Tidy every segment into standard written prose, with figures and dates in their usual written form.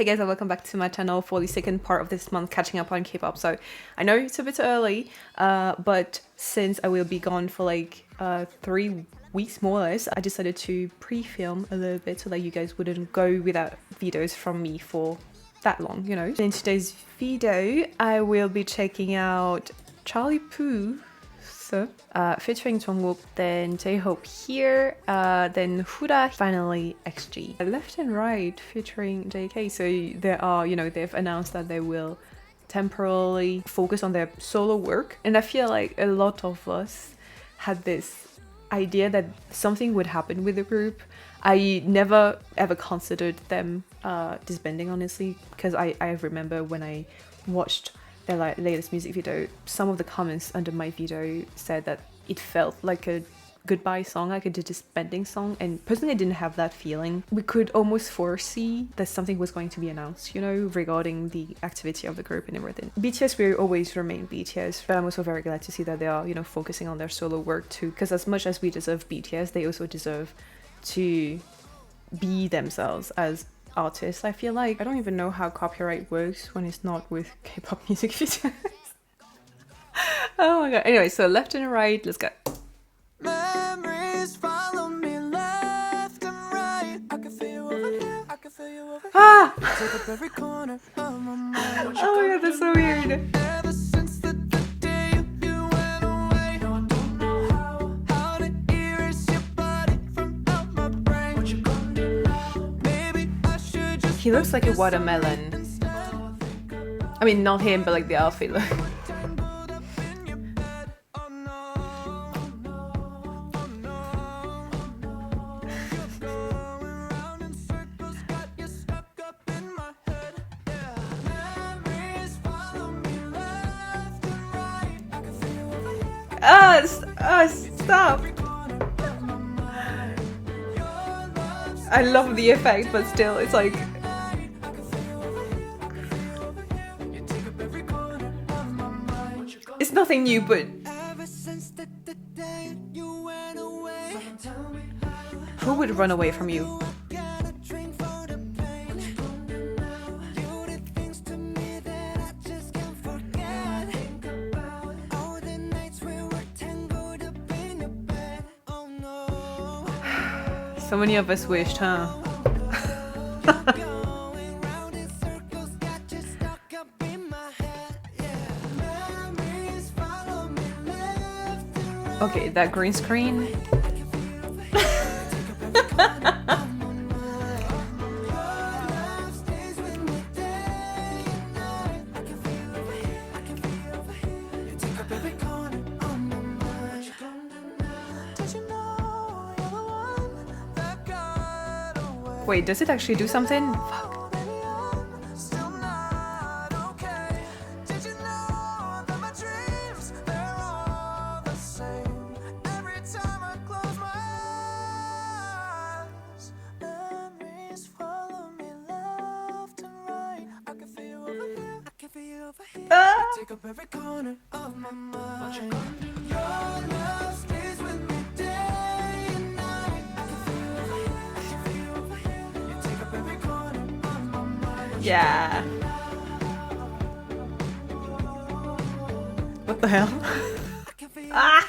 Hey guys, and welcome back to my channel for the second part of this month catching up on K-pop. So I know it's a bit early, but since I will be gone for like 3 weeks more or less, I decided to pre-film a little bit so that you guys wouldn't go without videos from me for that long, you know. In today's video, I will be checking out Charlie Puth featuring Jungkook, then Jhope here, then Huta, finally XG. Left and Right featuring JK. So there are, you know, they've announced that they will temporarily focus on their solo work. And I feel like a lot of us had this idea that something would happen with the group. I never ever considered them disbanding, honestly, because I remember when I watched their latest music video, some of the comments under my video said that it felt like a goodbye song, like a disbanding song, and personally I didn't have that feeling. We could almost foresee that something was going to be announced, you know, regarding the activity of the group and everything. BTS will always remain BTS, but I'm also very glad to see that they are, you know, focusing on their solo work too, because as much as we deserve BTS, they also deserve to be themselves as artists. I feel like I don't even know how copyright works when it's not with K-pop music videos. Oh my god. Anyway, so Left and Right, let's go. Memories follow me left and right. I can feel you over here, I can feel you over here. Ah! Take up every corner of my mind. Oh my god, that's so weird. Ever since the day you went away, no, I don't know how to erase your body from out my brain. What you gonna do now? Maybe I should just He looks like a watermelon. I mean, not him, but like the outfit look. Stop! I love the effect, but still, it's like... It's nothing new, but... Who would run away from you? So many of us wished, huh? Okay, that green screen. Wait, does it actually do something? Fuck. Take up every corner of my mind. Your love stays with me day and night. I can feel you over here. You take up every corner of my mind. Yeah. What the hell? Ah!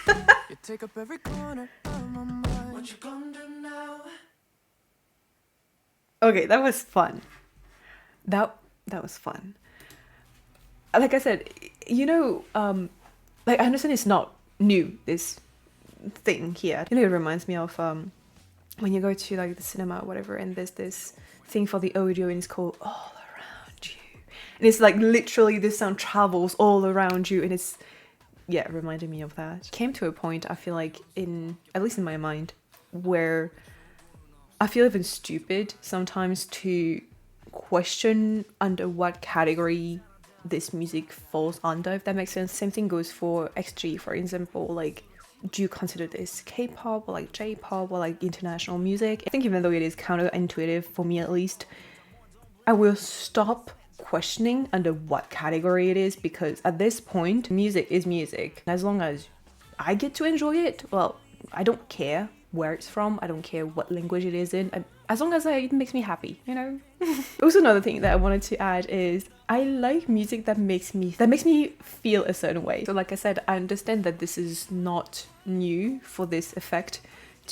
You take up every corner of my mind. What you gonna do now? Okay, that was fun. That was fun. Like I said, you know, like I understand it's not new, this thing here. You know, it reminds me of when you go to like the cinema or whatever, and there's this thing for the audio and it's called All Around You. And it's like literally the sound travels all around you, and it's, yeah, it reminded me of that. Came to a point, I feel like, at least in my mind, where I feel even stupid sometimes to question under what category this music falls under, if that makes sense. Same thing goes for XG, for example. Like, do you consider this K-pop or like J-pop or like international music? I think even though it is counterintuitive for me, at least, I will stop questioning under what category it is, because at this point, music is music. As long as I get to enjoy it, well, I don't care where it's from, I don't care what language it is in. as long as it makes me happy, you know. Also, another thing that I wanted to add is I like music that makes me feel a certain way. So like I said, I understand that this is not new for this effect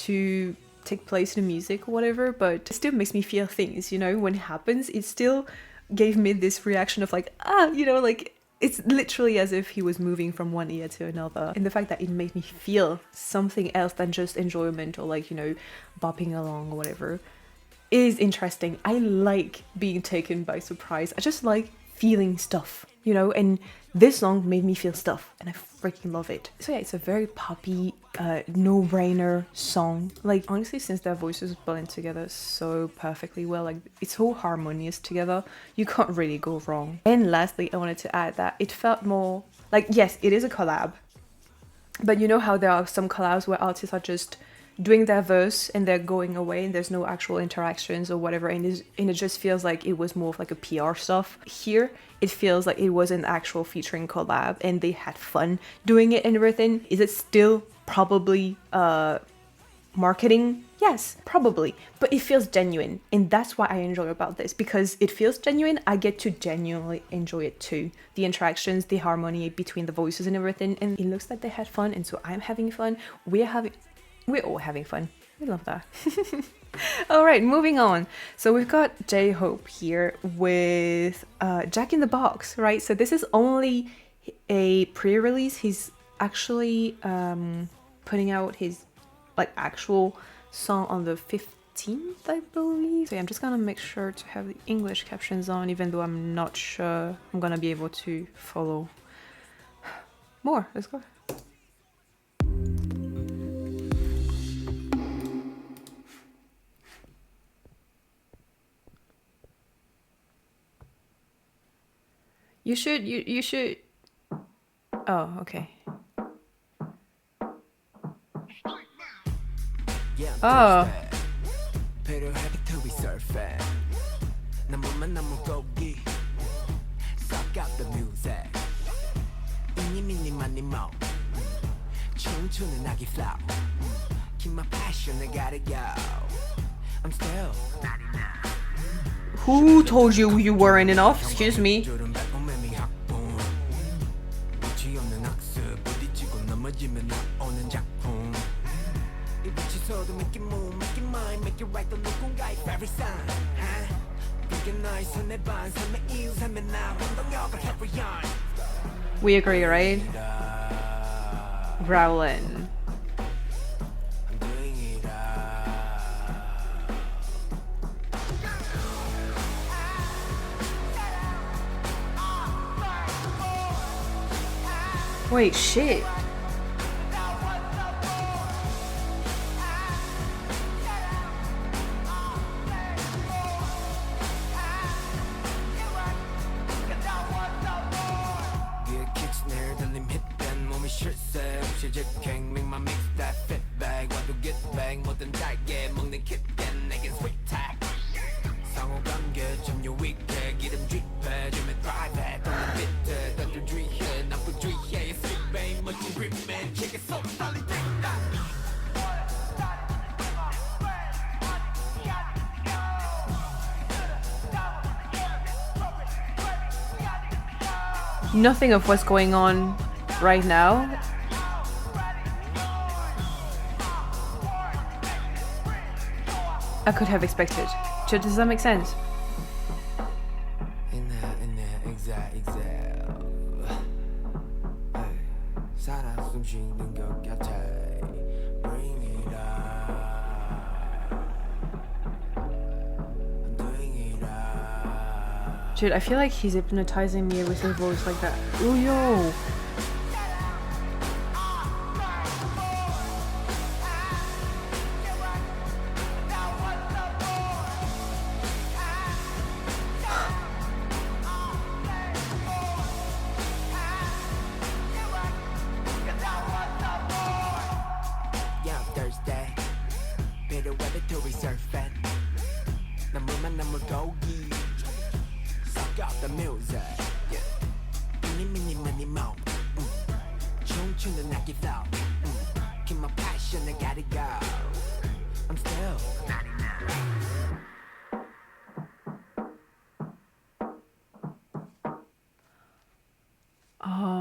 to take place in the music or whatever, but it still makes me feel things, you know. When it happens, it still gave me this reaction of like, you know, like it's literally as if he was moving from one ear to another. And the fact that it made me feel something else than just enjoyment or like, you know, bopping along or whatever is interesting. I like being taken by surprise. I just like feeling stuff, you know, and this song made me feel stuff and I freaking love it. So yeah, it's a very poppy, no-brainer song. Like honestly, since their voices blend together so perfectly well, like it's so harmonious together, you can't really go wrong. And lastly, I wanted to add that it felt more like, yes, it is a collab, but you know how there are some collabs where artists are just doing their verse and they're going away and there's no actual interactions or whatever, and it just feels like it was more of like a PR stuff. Here it feels like it was an actual featuring collab and they had fun doing it and everything. Is it still probably marketing? Yes, probably, but it feels genuine, and that's why I enjoy about this, because it feels genuine. I get to genuinely enjoy it too, the interactions, the harmony between the voices and everything, and it looks like they had fun, and so I'm having fun. We're all having fun. We love that. All right, moving on. So we've got Jhope here with Jack in the Box, right? So this is only a pre-release. He's actually putting out his like actual song on the 15th, I believe. So yeah, I'm just gonna make sure to have the English captions on, even though I'm not sure I'm gonna be able to follow more. Let's go. You should. Oh, okay. Oh. Who told you you weren't enough? Excuse me. We agree, right? Rowlin. Wait, shit. Nothing of what's going on right now. I could have expected. Does that make sense? Dude, I feel like he's hypnotizing me with his voice like that. Ooh, yo!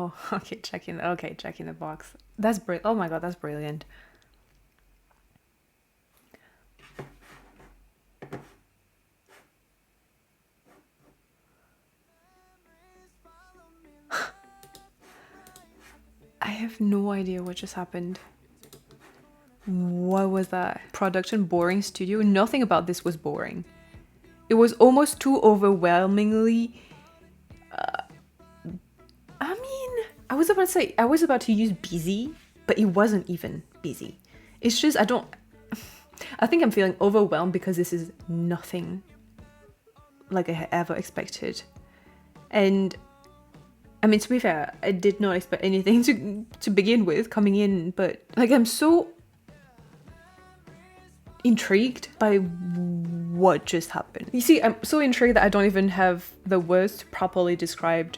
Oh, okay, checking the box. That's brilliant. Oh my god, that's brilliant. I have no idea what just happened. What was that? Production boring studio? Nothing about this was boring. It was almost too overwhelmingly... I mean, I was about to use busy, but it wasn't even busy. It's just, I think I'm feeling overwhelmed because this is nothing like I had ever expected. And I mean, to be fair, I did not expect anything to begin with coming in, but like I'm so intrigued by what just happened. You see, I'm so intrigued that I don't even have the words to properly describe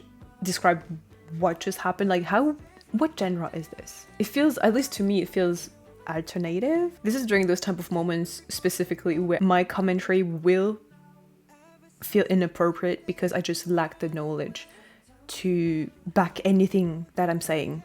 what just happened. Like what genre is this? It feels, at least to me, it feels alternative. This is during those type of moments specifically where my commentary will feel inappropriate because I just lack the knowledge to back anything that I'm saying,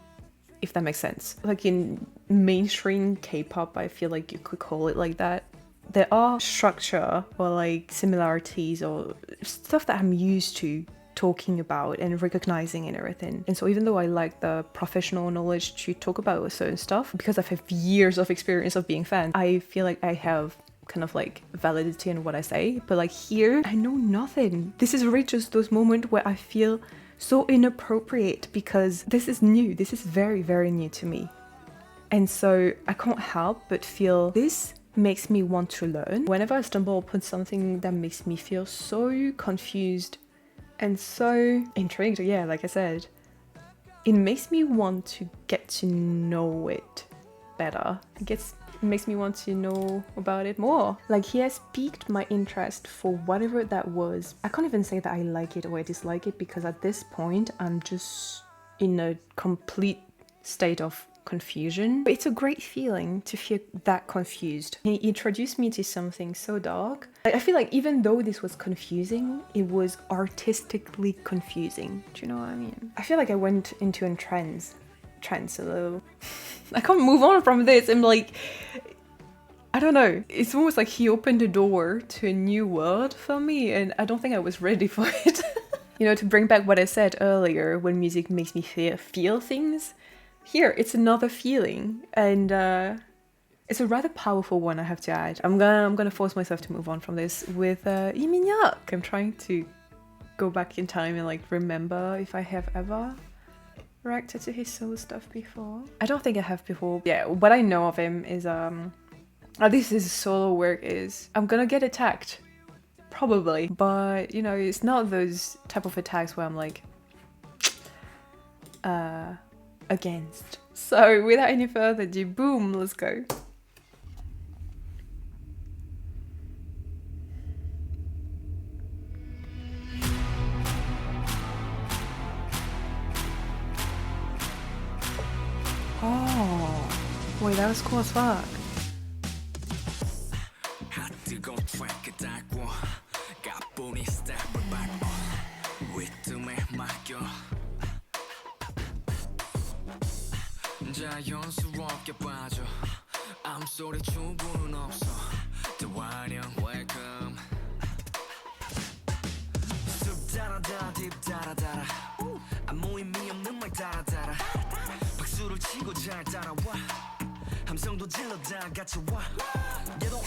if that makes sense. Like in mainstream K-pop, I feel like you could call it like that. There are structure or like similarities or stuff that I'm used to talking about and recognizing and everything. And so even though I like the professional knowledge to talk about certain stuff, because I've had years of experience of being fan, I feel like I have kind of like validity in what I say. But like here, I know nothing. This is really just those moments where I feel so inappropriate because this is new. This is very, very new to me. And so I can't help but feel this makes me want to learn. Whenever I stumble upon something that makes me feel so confused and so intrigued, yeah, like I said, it makes me want to get to know it better. It makes me want to know about it more. Like he has piqued my interest for whatever that was. I can't even say that I like it or I dislike it because at this point I'm just in a complete state of confusion. But it's a great feeling to feel that confused. He introduced me to something so dark. I feel like even though this was confusing, it was artistically confusing. Do you know what I mean? I feel like I went into a trance a little. I can't move on from this. I'm like, I don't know. It's almost like he opened the door to a new world for me and I don't think I was ready for it. You know, to bring back what I said earlier, when music makes me feel things, here it's another feeling and it's a rather powerful one, I have to add. I'm gonna force myself to move on from this with Iminyak. I'm trying to go back in time and like remember if I have ever reacted to his solo stuff before. I don't think I have before. Yeah, what I know of him is at least his solo work is I'm gonna get attacked, probably, but you know, it's not those type of attacks where I'm like against. So without any further ado, boom, let's go. Oh, wait, that was cool as fuck. 함성도 질러다 같이 와 얘도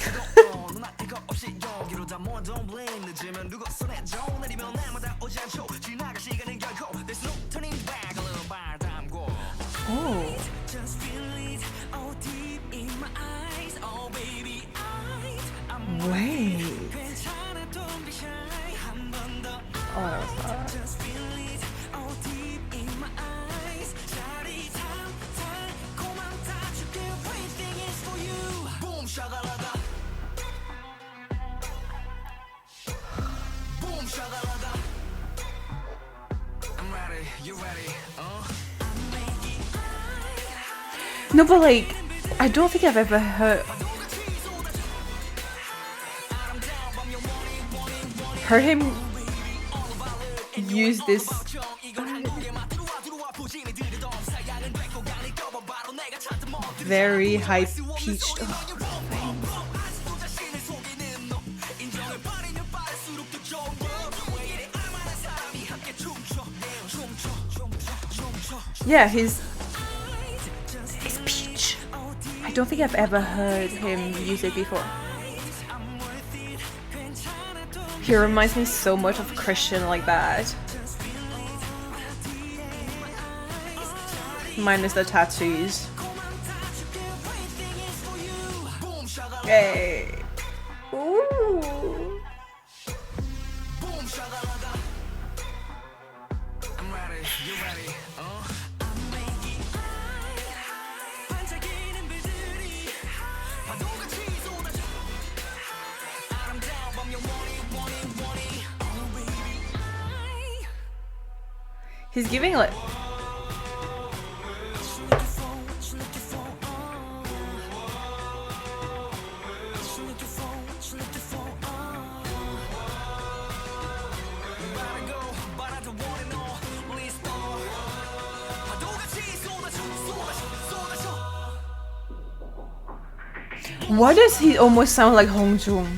누나 이거 없이 여기로 다 모아 don't blame 늦으면 누가 손해줘 내리면 날마다 오지 않죠 지나갈 시간은 결코 there's no turning back 얼른 발 담고 Oh. just feel it all deep in my eyes oh baby eyes Wait. 괜찮아 don't be shy 한 번 더 Oh, that was hard. just feel it all deep in my eyes 짜릿함 달콤함 다 줄게 everything is for you boom shakalaka boom shakalaka I'm ready you ready No, but like, I don't think I've ever heard him use this. Very high pitched. Yeah, his pitch. I don't think I've ever heard him use it before. He reminds me so much of Christian like that. Minus the tattoos. Hey. Ooh. He's giving like why does he almost sound like Hongjung?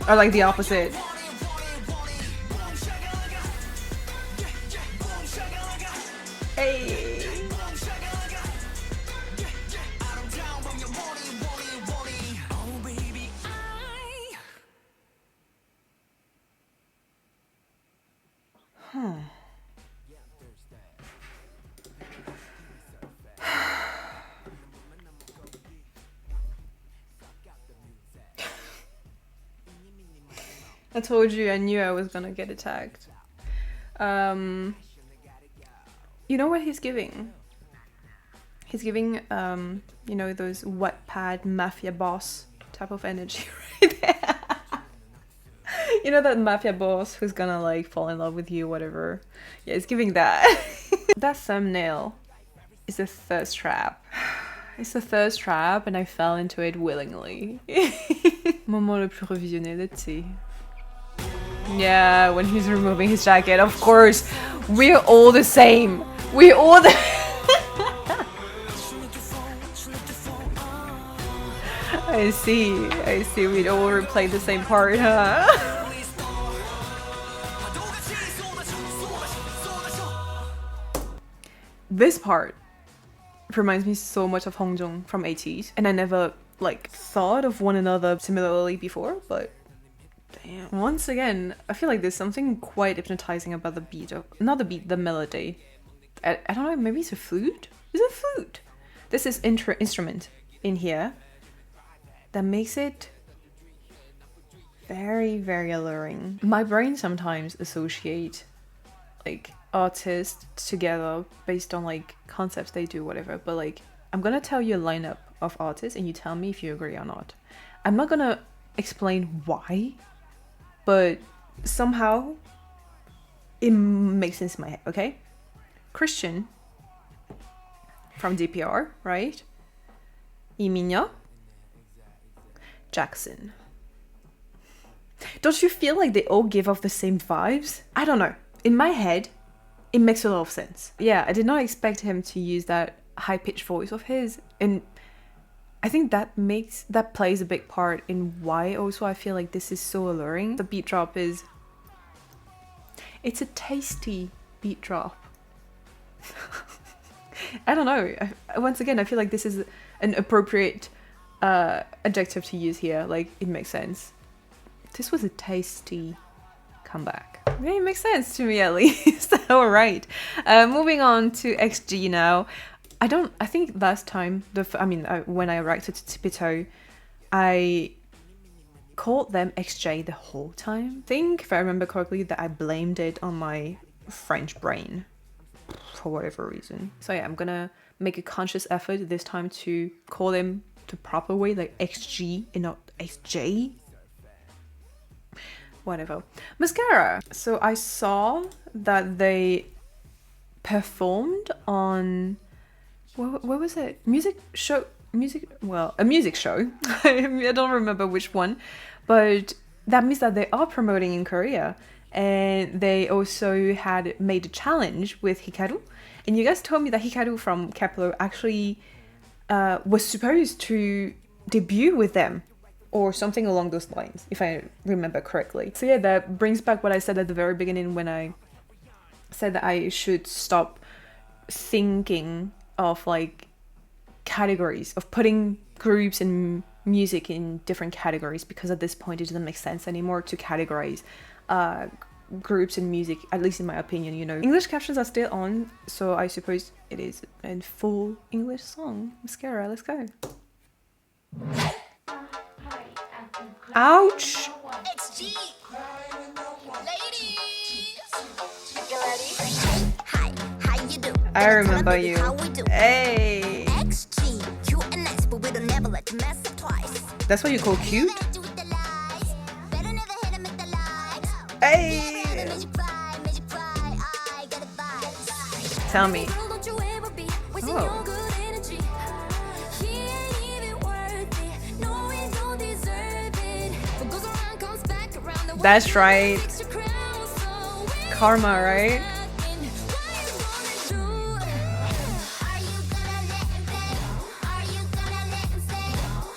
Or like the opposite. Hey. I told you I knew I was gonna get attacked. You know what he's giving? He's giving, you know, those Wattpad mafia boss type of energy right there. You know that mafia boss who's gonna like fall in love with you, whatever. Yeah, it's giving that. That thumbnail is a thirst trap. It's a thirst trap and I fell into it willingly. Moment le plus revisionné, let's see. Yeah, when he's removing his jacket, of course. We're all the same. We're all the... I see. We'd all replay the same part, huh? This part reminds me so much of Hongjung from 80s. And I never, like, thought of one another similarly before, but... Damn. Once again, I feel like there's something quite hypnotizing about the beat. Not the beat, the melody. I don't know, maybe it's a flute? It's a flute! This is instrument in here that makes it very, very alluring. My brain sometimes associate like artists together based on like concepts they do, whatever. But like, I'm gonna tell you a lineup of artists and you tell me if you agree or not. I'm not gonna explain why, but somehow it makes sense in my head, okay? Christian from DPR, right? Iminya, Jackson. Don't you feel like they all give off the same vibes? I don't know. In my head, it makes a lot of sense. Yeah, I did not expect him to use that high-pitched voice of his, and I think that plays a big part in why also I feel like this is so alluring. The beat drop is... It's a tasty beat drop. I don't know. Once again, I feel like this is an appropriate adjective to use here. Like, it makes sense. This was a tasty comeback. Yeah, it makes sense to me at least. All right. Moving on to XG now. I think last time, when I reacted to Tipito, I called them XJ the whole time. I think, if I remember correctly, that I blamed it on my French brain for whatever reason. So yeah, I'm gonna make a conscious effort this time to call them the proper way, like XG and not XJ. Whatever. Mascara. So I saw that they performed on... What was it? A music show. I don't remember which one, but that means that they are promoting in Korea. And they also had made a challenge with Hikaru. And you guys told me that Hikaru from Kepler actually was supposed to debut with them, or something along those lines, if I remember correctly. So yeah, that brings back what I said at the very beginning when I said that I should stop thinking of like categories, of putting groups and music in different categories, because at this point it doesn't make sense anymore to categorize groups and music, at least in my opinion, you know. English captions are still on, so I suppose it is a full English song. Mascara, let's go. Ouch! XG. Ladies. You ready? Hi, how you do? I remember you. How we do? Hey! XG. Cute and nice, but we don't never let you mess up twice. That's what you call cute? Better never hit 'em with the lies. Hey! Magic vibe, I got a vibe. Tell me. Don't you ever be wasting Oh. your good energy. He ain't even worth it. No, we don't deserve it. What goes around comes back around. The way That's right. fix your crown, so we Karma, right? fucking what you wanna do? Are you gonna let him stay? Are you gonna let him stay?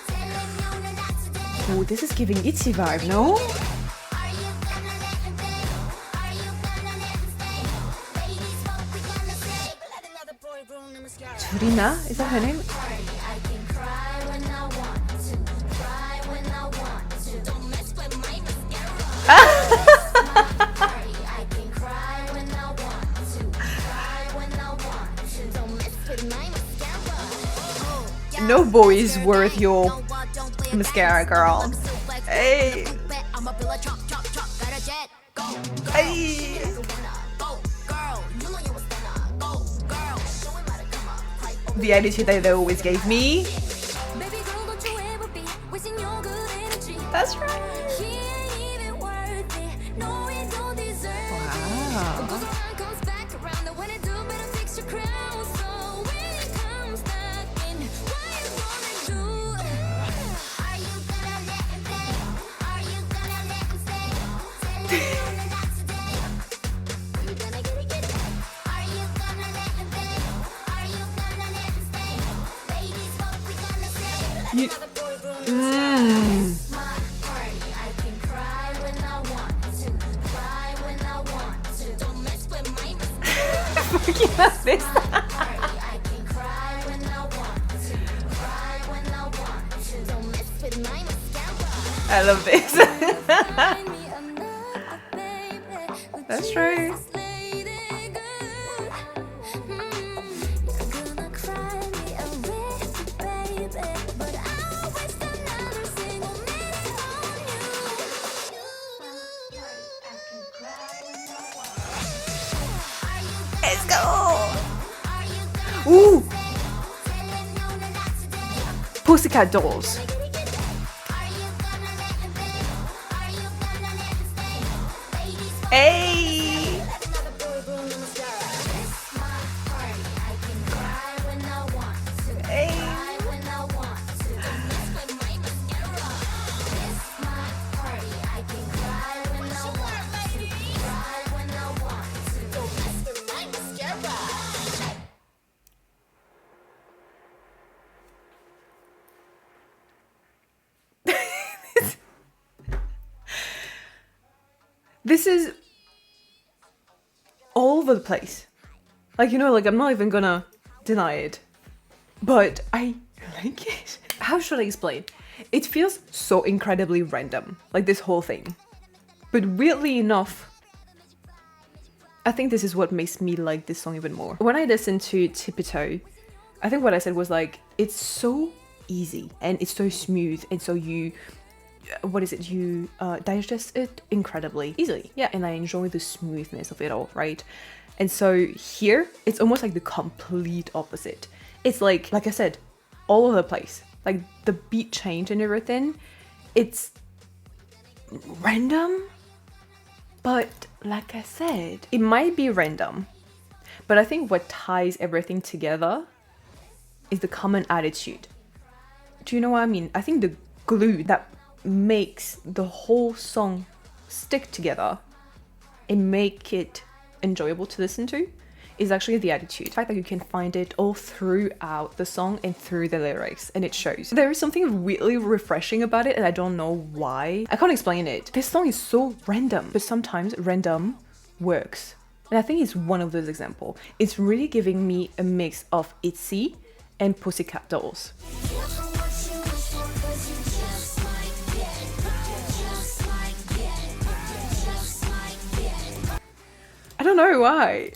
Tell him no, no, not today. Oh, this is giving itchy vibe, no? Are you gonna let him stay? Are you gonna let him stay? Ladies, what we gonna say? Let another boy ruin the mascara. Turina? Is that her name? I can cry when I want to. Cry when I want to. Don't mess with my mascara. I can cry when I want to. Cry when I want to. Don't mess with my mascara. No boy is worth your mascara, girl. Hey! I'ma build a chop, chop, chop. Got a jet. Go, girl. Hey! Go, girl. You know you was gonna go, girl. Show him how to come up. Right over. The attitude that they always gave me. Baby girl, don't you ever be wasting your good energy. That's right. He ain't even worth it. No, we don't deserve it. What goes Wow. around comes back around. The way to do better fix your crown. So when it comes back in, what you wanna do? Are you gonna let him stay? Are you gonna let him stay? Tell him no, not today. You gonna get it? Are you gonna let him stay? Are you gonna let him stay? Ladies, what we gonna say? Let You- another boy ruin the Mm. my party. I can cry when I want to. Cry when I want to. Don't mess with my This. party. I can cry when I want to. Cry when I want to. Don't mess with my mascara. I love this. Find me another baby who That's treats right. this lady good. You're gonna cry me a river, baby, but I'll waste another single minute on you. Let's go. Ooh. Pussycat Dolls. Hey. Hey. This is all over the place. Like, you know, like I'm not even gonna deny it. But I like it. How should I explain? It feels so incredibly random, like this whole thing. But weirdly enough, I think this is what makes me like this song even more. When I listened to Tipito, I think what I said was like, it's so easy and it's so smooth, and so you digest it incredibly easily. Yeah, and I enjoy the smoothness of it all, right? And so here, it's almost like the complete opposite. It's like I said, all over the place. Like the beat change and everything, it's random, but like I said, it might be random, but I think what ties everything together is the common attitude. Do you know what I mean? I think the glue that makes the whole song stick together and make it enjoyable to listen to is actually the attitude. The fact that you can find it all throughout the song and through the lyrics, and it shows. There is something really refreshing about it, and I don't know why. I can't explain it. This song is so random, but sometimes random works. And I think it's one of those examples. It's really giving me a mix of ITZY and Pussycat Dolls. I don't know why.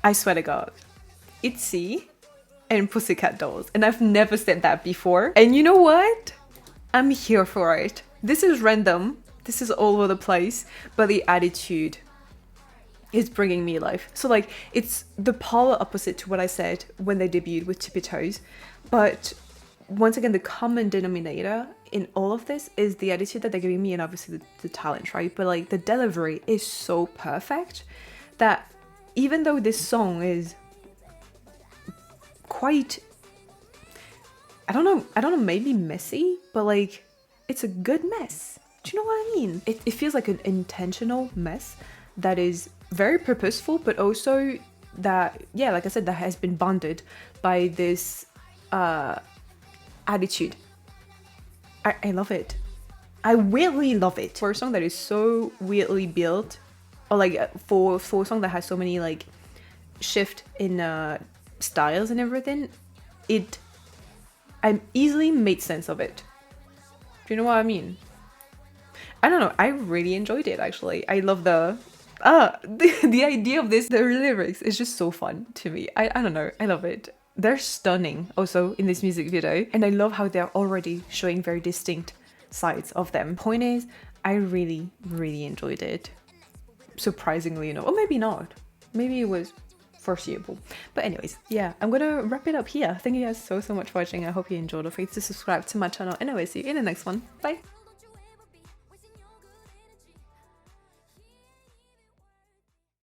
I swear to God, ITZY and Pussycat Dolls. And I've never said that before. And you know what? I'm here for it. This is random. This is all over the place. But the attitude is bringing me life. So like, it's the polar opposite to what I said when they debuted with Tippy Toes. But once again, the common denominator in all of this is the attitude that they're giving me and obviously the talent, right? But like the delivery is so perfect that even though this song is quite, I don't know, maybe messy, but like it's a good mess. Do you know what I mean? It feels like an intentional mess that is very purposeful, but also that, yeah, like I said, that has been bonded by this attitude. I love it. I weirdly love it. For a song that is so weirdly built, or like for a song that has so many like shift in styles and everything, I easily made sense of it. Do you know what I mean? I don't know, I really enjoyed it actually. I love the idea of this, the lyrics is just so fun to me. I don't know, I love it. They're stunning also in this music video, and I love how they're already showing very distinct sides of them. Point is, I really enjoyed it. Surprisingly enough, or maybe not, maybe it was foreseeable, but anyways, yeah, I'm gonna wrap it up here. Thank you guys so much for watching. I hope you enjoyed. Don't forget to subscribe to my channel, and I will see you in the next one. Bye.